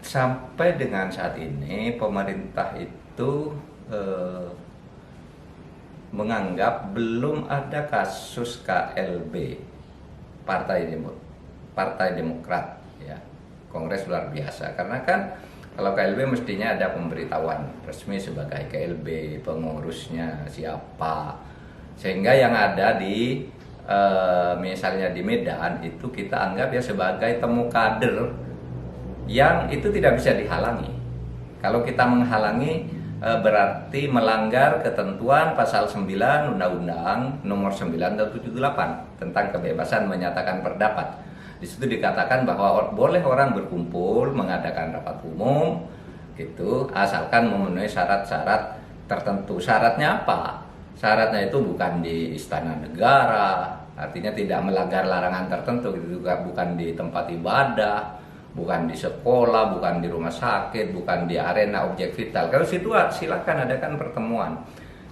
sampai dengan saat ini pemerintah itu menganggap belum ada kasus KLB Partai Demokrat, ya, Kongres luar biasa. Karena kan kalau KLB mestinya ada pemberitahuan resmi sebagai KLB, pengurusnya siapa, sehingga yang ada di misalnya di Medan itu kita anggap ya sebagai temu kader yang itu tidak bisa dihalangi. Kalau kita menghalangi berarti melanggar ketentuan pasal 9 Undang-Undang nomor 9 tahun 78 tentang kebebasan menyatakan pendapat. Di situ dikatakan bahwa boleh orang berkumpul mengadakan rapat umum gitu asalkan memenuhi syarat-syarat tertentu. Syaratnya apa? Syaratnya itu bukan di istana negara, artinya tidak melanggar larangan tertentu, gitu juga bukan di tempat ibadah, bukan di sekolah, bukan di rumah sakit, bukan di arena objek vital. Kalau situ silakan adakan pertemuan.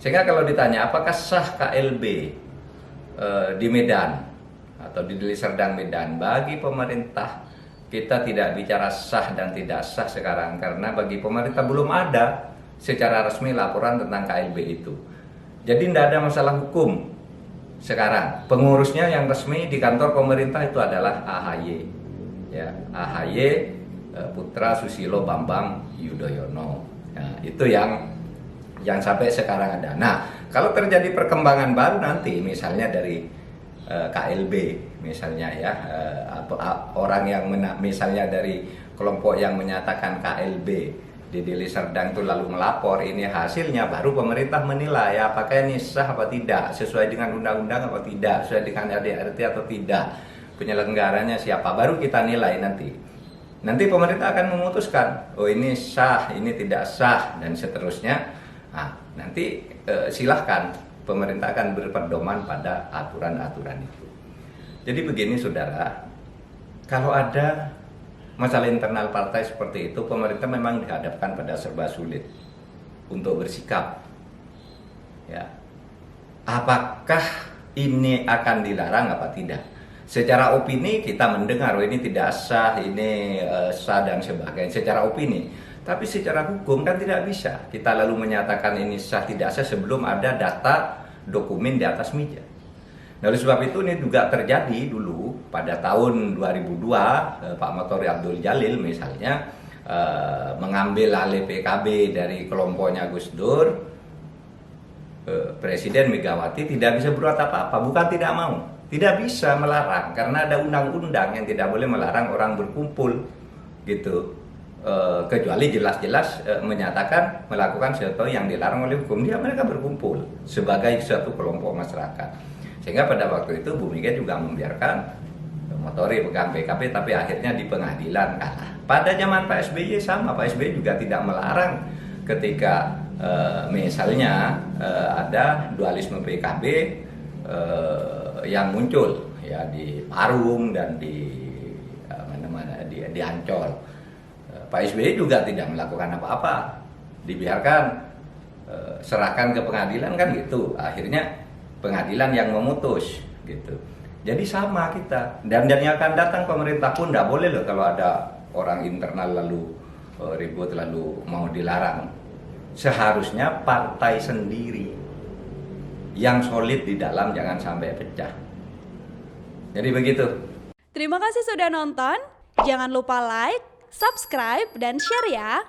Sehingga kalau ditanya apakah sah KLB di Medan atau di Deli Serdang Medan, bagi pemerintah kita tidak bicara sah dan tidak sah sekarang karena bagi pemerintah belum ada secara resmi laporan tentang KLB itu. Jadi tidak ada masalah hukum sekarang. Pengurusnya yang resmi di kantor pemerintah itu adalah AHY. Ya, AHY putra Susilo Bambang Yudhoyono. Nah, itu yang sampai sekarang ada. Nah, kalau terjadi perkembangan baru nanti, misalnya dari KLB, misalnya ya, atau orang yang misalnya dari kelompok yang menyatakan KLB di Deli Serdang itu lalu melapor, ini hasilnya baru pemerintah menilai apakah ini sah apa tidak, sesuai dengan undang-undang apa tidak, sesuai dengan ADART atau tidak, penyelenggaranya siapa, baru kita nilai nanti. Nanti pemerintah akan memutuskan, oh ini sah, ini tidak sah, dan seterusnya. Nah, nanti silahkan pemerintah akan berpedoman pada aturan-aturan itu. Jadi begini saudara, kalau ada masalah internal partai seperti itu, pemerintah memang dihadapkan pada serba sulit untuk bersikap. Ya, apakah ini akan dilarang apa tidak? Secara opini kita mendengar, oh ini tidak sah, ini sah dan sebagainya. Secara opini, tapi secara hukum kan tidak bisa. Kita lalu menyatakan ini sah tidak sah sebelum ada data dokumen di atas meja. Nah, oleh sebab itu ini juga terjadi dulu pada tahun 2002 Pak Motori Abdul Jalil misalnya mengambil alih PKB dari kelompoknya Gus Dur. Presiden Megawati tidak bisa berbuat apa-apa, bukan tidak mau, tidak bisa melarang karena ada undang-undang yang tidak boleh melarang orang berkumpul gitu. Kecuali jelas-jelas menyatakan melakukan sesuatu yang dilarang oleh hukum, mereka berkumpul sebagai suatu kelompok masyarakat. Sehingga pada waktu itu Bu Mega juga membiarkan Motori pegang PKB, tapi akhirnya di pengadilan kalah. Pada zaman Pak SBY sama, Pak SBY juga tidak melarang ketika misalnya ada dualisme PKB yang muncul ya di Parung dan di mana-mana di Ancol. Pak SBY juga tidak melakukan apa-apa, dibiarkan serahkan ke pengadilan kan gitu. Akhirnya pengadilan yang memutus gitu. Jadi sama kita, dan yang akan datang pemerintah pun tidak boleh loh kalau ada orang internal lalu ribut lalu mau dilarang. Seharusnya partai sendiri yang solid di dalam, jangan sampai pecah. Jadi begitu. Terima kasih sudah nonton. Jangan lupa like, subscribe, dan share ya.